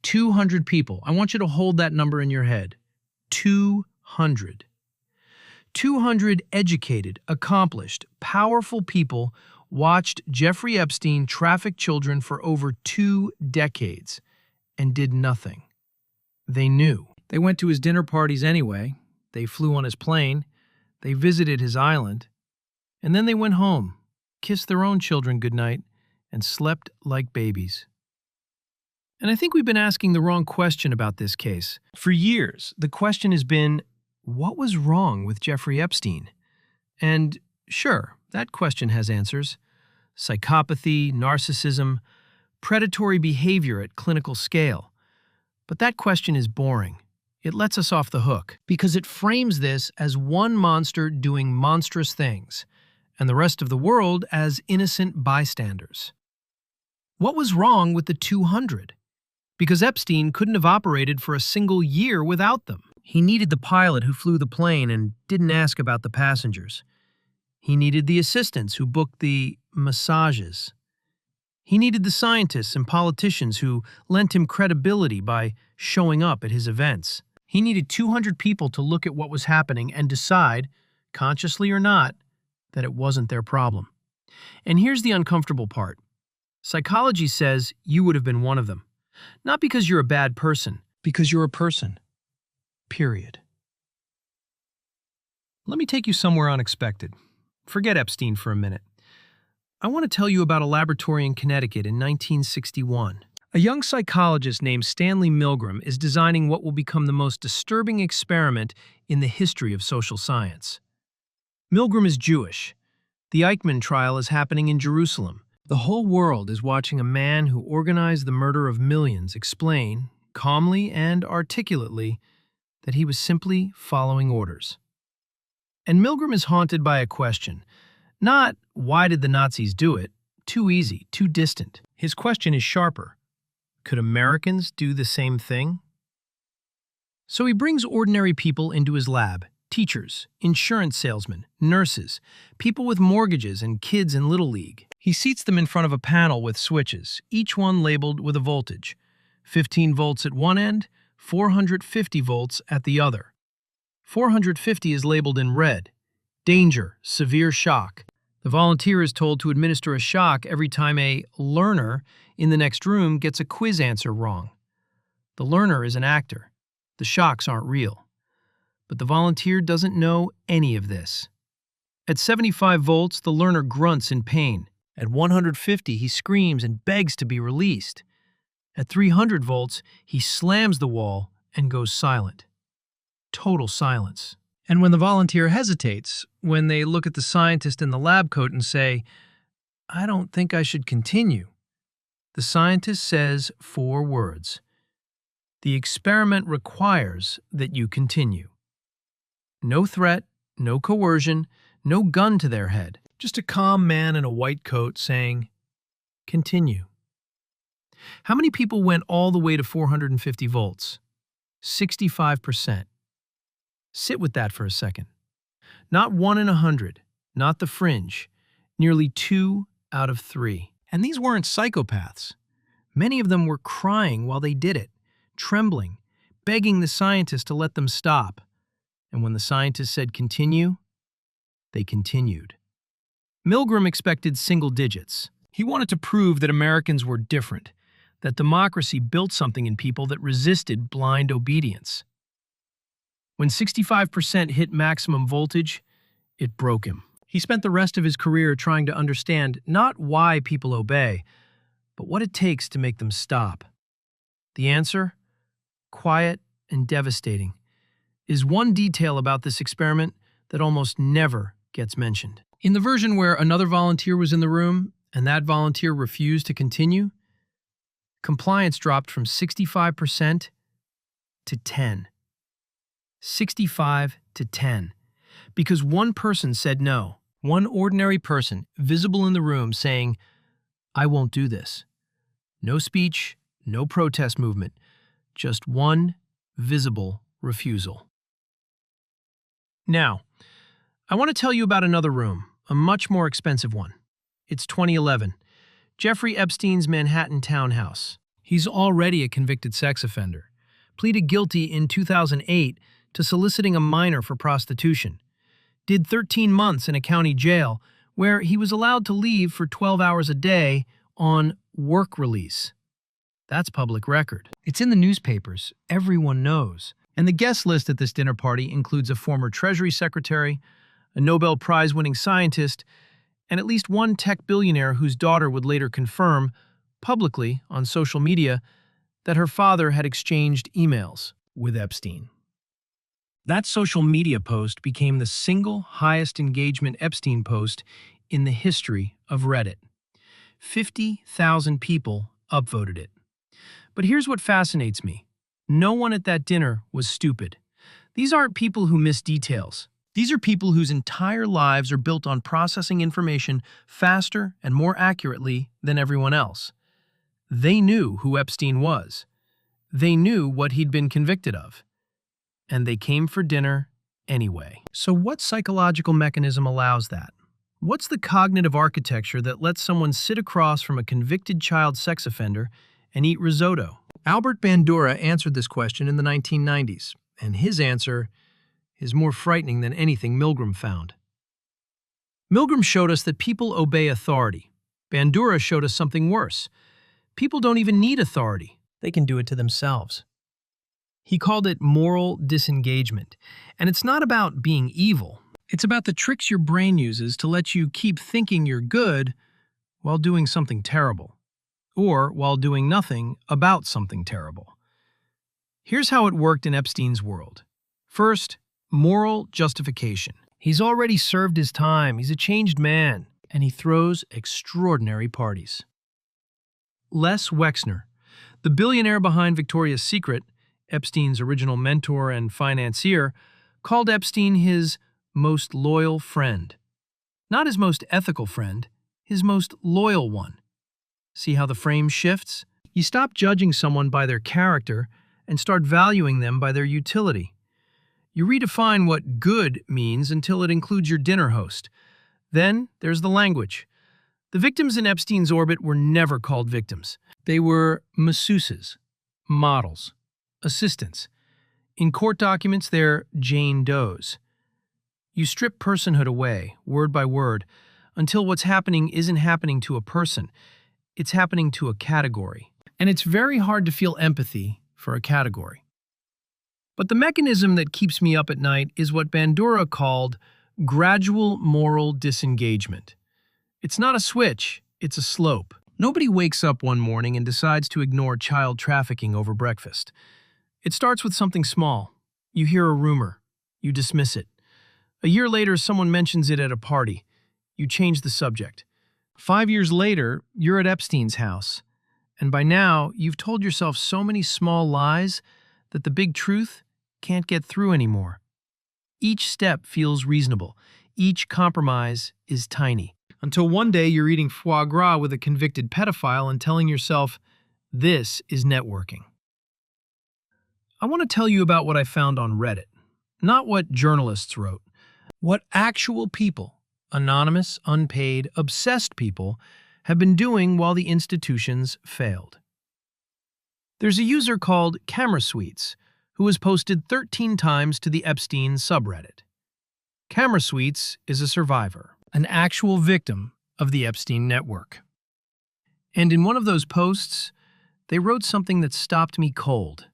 200 people. I want you to hold that number in your head. 200. 200 educated, accomplished, powerful people watched Jeffrey Epstein traffic children for over 2 decades and did nothing. They knew. They went to his dinner parties anyway. They flew on his plane. They visited his island. And then they went home, kissed their own children goodnight, and slept like babies. And I think we've been asking the wrong question about this case. For years, the question has been, what was wrong with Jeffrey Epstein? And sure, that question has answers. Psychopathy, narcissism, predatory behavior at clinical scale. But that question is boring. It lets us off the hook because it frames this as one monster doing monstrous things, and the rest of the world as innocent bystanders. What was wrong with the 200? Because Epstein couldn't have operated for a single year without them. He needed the pilot who flew the plane and didn't ask about the passengers. He needed the assistants who booked the massages. He needed the scientists and politicians who lent him credibility by showing up at his events. He needed 200 people to look at what was happening and decide, consciously or not, that it wasn't their problem. And here's the uncomfortable part. Psychology says you would have been one of them. Not because you're a bad person, because you're a person. Period. Let me take you somewhere unexpected. Forget Epstein for a minute. I want to tell you about a laboratory in Connecticut in 1961. A young psychologist named Stanley Milgram is designing what will become the most disturbing experiment in the history of social science. Milgram is Jewish. The Eichmann trial is happening in Jerusalem. The whole world is watching a man who organized the murder of millions explain, calmly and articulately, that he was simply following orders. And Milgram is haunted by a question. Not, why did the Nazis do it? Too easy, too distant. His question is sharper. Could Americans do the same thing? So he brings ordinary people into his lab. Teachers, insurance salesmen, nurses, people with mortgages and kids in Little League. He seats them in front of a panel with switches, each one labeled with a voltage. 15 volts at one end, 450 volts at the other. 450 is labeled in red. Danger, severe shock. The volunteer is told to administer a shock every time a learner in the next room gets a quiz answer wrong. The learner is an actor. The shocks aren't real. But the volunteer doesn't know any of this. At 75 volts, the learner grunts in pain. At 150, he screams and begs to be released. At 300 volts, he slams the wall and goes silent. Total silence. And when the volunteer hesitates, when they look at the scientist in the lab coat and say, "I don't think I should continue," the scientist says 4 words. "The experiment requires that you continue." No threat, no coercion, no gun to their head. Just a calm man in a white coat saying, "Continue." How many people went all the way to 450 volts? 65%. Sit with that for a second. Not 1 in 100, not the fringe, nearly 2 out of 3. And these weren't psychopaths. Many of them were crying while they did it, trembling, begging the scientist to let them stop. And when the scientist said continue, they continued. Milgram expected single digits. He wanted to prove that Americans were different, that democracy built something in people that resisted blind obedience. When 65% hit maximum voltage, it broke him. He spent the rest of his career trying to understand not why people obey, but what it takes to make them stop. The answer, quiet and devastating, is one detail about this experiment that almost never gets mentioned. In the version where another volunteer was in the room and that volunteer refused to continue, compliance dropped from 65% to 10. 65 to 10. Because one person said no. One ordinary person, visible in the room, saying, "I won't do this." No speech, no protest movement, just one visible refusal. Now, I want to tell you about another room, a much more expensive one. It's 2011, Jeffrey Epstein's Manhattan townhouse. He's already a convicted sex offender. Pleaded guilty in 2008 to soliciting a minor for prostitution. Did 13 months in a county jail where he was allowed to leave for 12 hours a day on work release. That's public record. It's in the newspapers. Everyone knows. And the guest list at this dinner party includes a former Treasury Secretary, a Nobel Prize-winning scientist, and at least one tech billionaire whose daughter would later confirm, publicly on social media, that her father had exchanged emails with Epstein. That social media post became the single highest engagement Epstein post in the history of Reddit. 50,000 people upvoted it. But here's what fascinates me. No one at that dinner was stupid. These aren't people who miss details. These are people whose entire lives are built on processing information faster and more accurately than everyone else. They knew who Epstein was. They knew what he'd been convicted of. And they came for dinner anyway. So what psychological mechanism allows that? What's the cognitive architecture that lets someone sit across from a convicted child sex offender and eat risotto? Albert Bandura answered this question in the 1990s, and his answer is more frightening than anything Milgram found. Milgram showed us that people obey authority. Bandura showed us something worse. People don't even need authority. They can do it to themselves. He called it moral disengagement. And it's not about being evil. It's about the tricks your brain uses to let you keep thinking you're good while doing something terrible, or while doing nothing about something terrible. Here's how it worked in Epstein's world. First, moral justification. He's already served his time, he's a changed man, and he throws extraordinary parties. Les Wexner, the billionaire behind Victoria's Secret, Epstein's original mentor and financier, called Epstein his most loyal friend. Not his most ethical friend, his most loyal one. See how the frame shifts? You stop judging someone by their character and start valuing them by their utility. You redefine what good means until it includes your dinner host. Then there's the language. The victims in Epstein's orbit were never called victims. They were masseuses, models, assistants. In court documents, they're Jane Does. You strip personhood away, word by word, until what's happening isn't happening to a person. It's happening to a category. And it's very hard to feel empathy for a category. But the mechanism that keeps me up at night is what Bandura called gradual moral disengagement. It's not a switch, it's a slope. Nobody wakes up one morning and decides to ignore child trafficking over breakfast. It starts with something small. You hear a rumor. You dismiss it. A year later, someone mentions it at a party. You change the subject. 5 years later, you're at Epstein's house. And by now, you've told yourself so many small lies that the big truth can't get through anymore. Each step feels reasonable. Each compromise is tiny. Until one day you're eating foie gras with a convicted pedophile and telling yourself, this is networking. I want to tell you about what I found on Reddit. Not what journalists wrote. What actual people, anonymous, unpaid, obsessed people, have been doing while the institutions failed. There's a user called Camera Suites who has posted 13 times to the Epstein subreddit. Camera Suites is a survivor, an actual victim of the Epstein network. And in one of those posts, they wrote something that stopped me cold.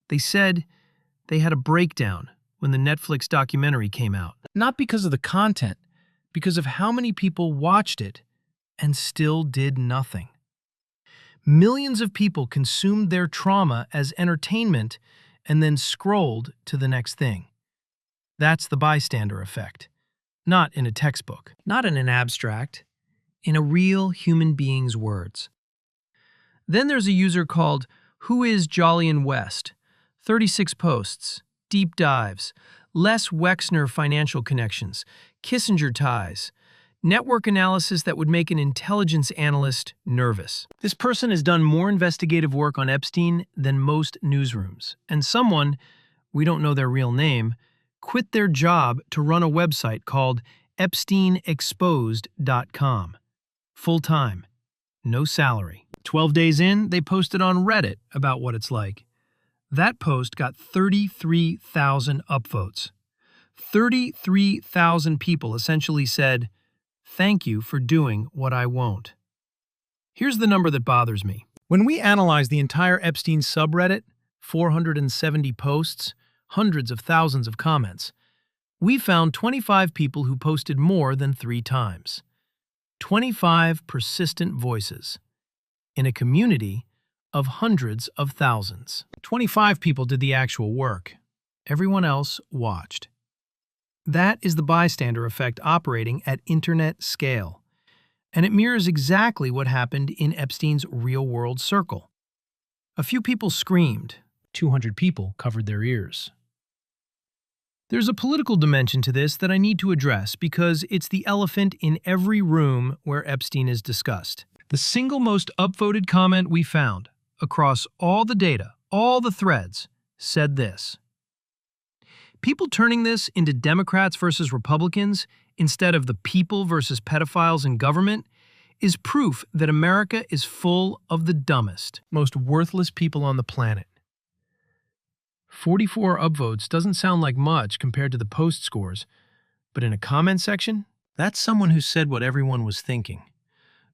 They said they had a breakdown when the Netflix documentary came out. Not because of the content, because of how many people watched it and still did nothing. Millions of people consumed their trauma as entertainment and then scrolled to the next thing. That's the bystander effect. Not in a textbook, not in an abstract, in a real human being's words. Then there's a user called Who is Jolyon West? 36 posts, deep dives, Les Wexner financial connections, Kissinger ties, network analysis that would make an intelligence analyst nervous. This person has done more investigative work on Epstein than most newsrooms, and someone, we don't know their real name, quit their job to run a website called EpsteinExposed.com. Full-time, no salary. 12 days in, they posted on Reddit about what it's like. That post got 33,000 upvotes. 33,000 people essentially said, "Thank you for doing what I won't." Here's the number that bothers me. When we analyzed the entire Epstein subreddit, 470 posts, hundreds of thousands of comments, we found 25 people who posted more than 3 times. 25 persistent voices in a community of hundreds of thousands. 25 people did the actual work. Everyone else watched. That is the bystander effect operating at internet scale. And it mirrors exactly what happened in Epstein's real-world circle. A few people screamed. 200 people covered their ears. There's a political dimension to this that I need to address because it's the elephant in every room where Epstein is discussed. The single most upvoted comment we found, across all the data, all the threads, said this: "People turning this into Democrats versus Republicans instead of the people versus pedophiles in government is proof that America is full of the dumbest, most worthless people on the planet." 44 upvotes doesn't sound like much compared to the post scores, but in a comment section, that's someone who said what everyone was thinking.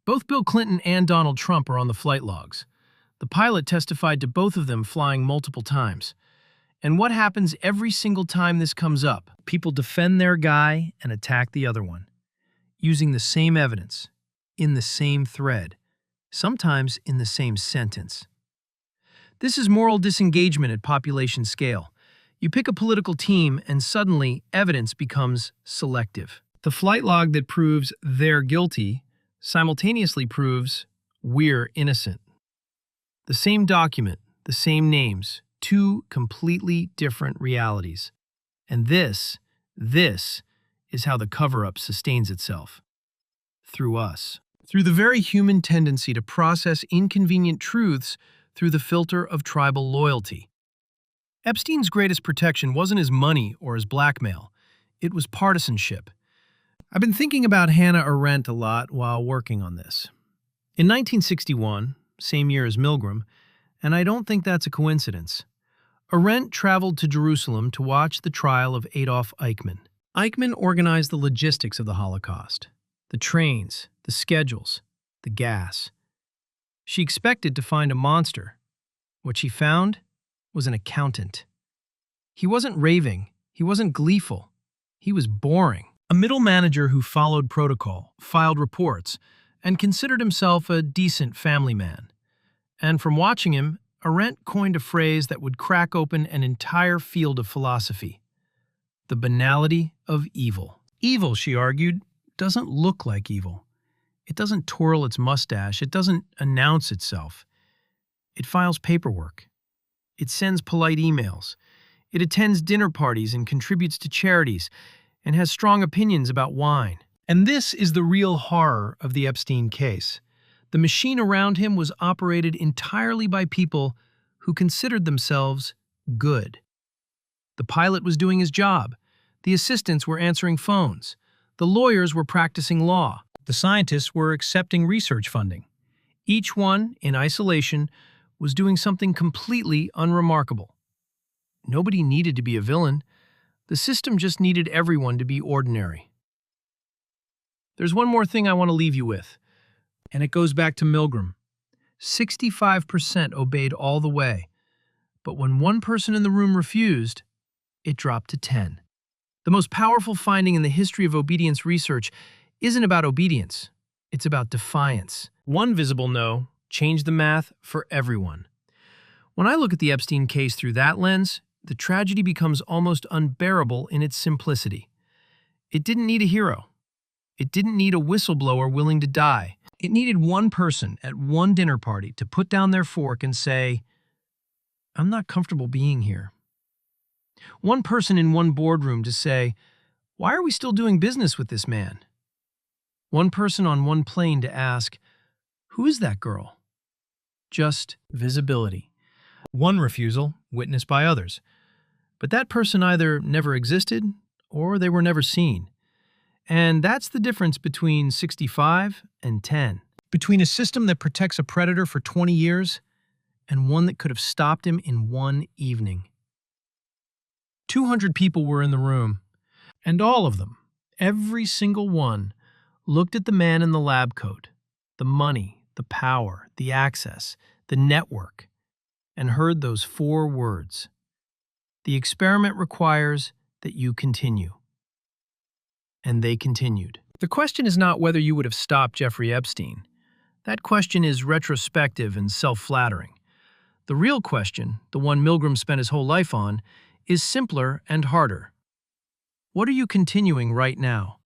Both Bill Clinton and Donald Trump are on the flight logs. The pilot testified to both of them flying multiple times. And what happens every single time this comes up? People defend their guy and attack the other one, using the same evidence, in the same thread, sometimes in the same sentence. This is moral disengagement at population scale. You pick a political team and suddenly evidence becomes selective. The flight log that proves they're guilty simultaneously proves we're innocent. The same document, the same names, 2 completely different realities. And this is how the cover-up sustains itself. Through us. Through the very human tendency to process inconvenient truths through the filter of tribal loyalty. Epstein's greatest protection wasn't his money or his blackmail. It was partisanship. I've been thinking about Hannah Arendt a lot while working on this. In 1961, same year as Milgram, and I don't think that's a coincidence, Arendt traveled to Jerusalem to watch the trial of Adolf Eichmann. Eichmann organized the logistics of the Holocaust, the trains, the schedules, the gas. She expected to find a monster. What she found was an accountant. He wasn't raving, he wasn't gleeful, he was boring. A middle manager who followed protocol, filed reports, and considered himself a decent family man. And from watching him, Arendt coined a phrase that would crack open an entire field of philosophy: the banality of evil. Evil, she argued, doesn't look like evil. It doesn't twirl its mustache. It doesn't announce itself. It files paperwork. It sends polite emails. It attends dinner parties and contributes to charities and has strong opinions about wine. And this is the real horror of the Epstein case. The machine around him was operated entirely by people who considered themselves good. The pilot was doing his job. The assistants were answering phones. The lawyers were practicing law. The scientists were accepting research funding. Each one, in isolation, was doing something completely unremarkable. Nobody needed to be a villain. The system just needed everyone to be ordinary. There's one more thing I want to leave you with, and it goes back to Milgram. 65% obeyed all the way, but when one person in the room refused, it dropped to 10. The most powerful finding in the history of obedience research isn't about obedience, it's about defiance. One visible no changed the math for everyone. When I look at the Epstein case through that lens, the tragedy becomes almost unbearable in its simplicity. It didn't need a hero. It didn't need a whistleblower willing to die. It needed one person at one dinner party to put down their fork and say, "I'm not comfortable being here." One person in one boardroom to say, "Why are we still doing business with this man?" One person on one plane to ask, "Who is that girl?" Just visibility. One refusal, witnessed by others. But that person either never existed or they were never seen. And that's the difference between 65 and 10. Between a system that protects a predator for 20 years and one that could have stopped him in one evening. 200 people were in the room, and all of them, every single one, looked at the man in the lab coat, the money, the power, the access, the network, and heard those 4 words. The experiment requires that you continue. And they continued. The question is not whether you would have stopped Jeffrey Epstein. That question is retrospective and self-flattering. The real question, the one Milgram spent his whole life on, is simpler and harder. What are you continuing right now?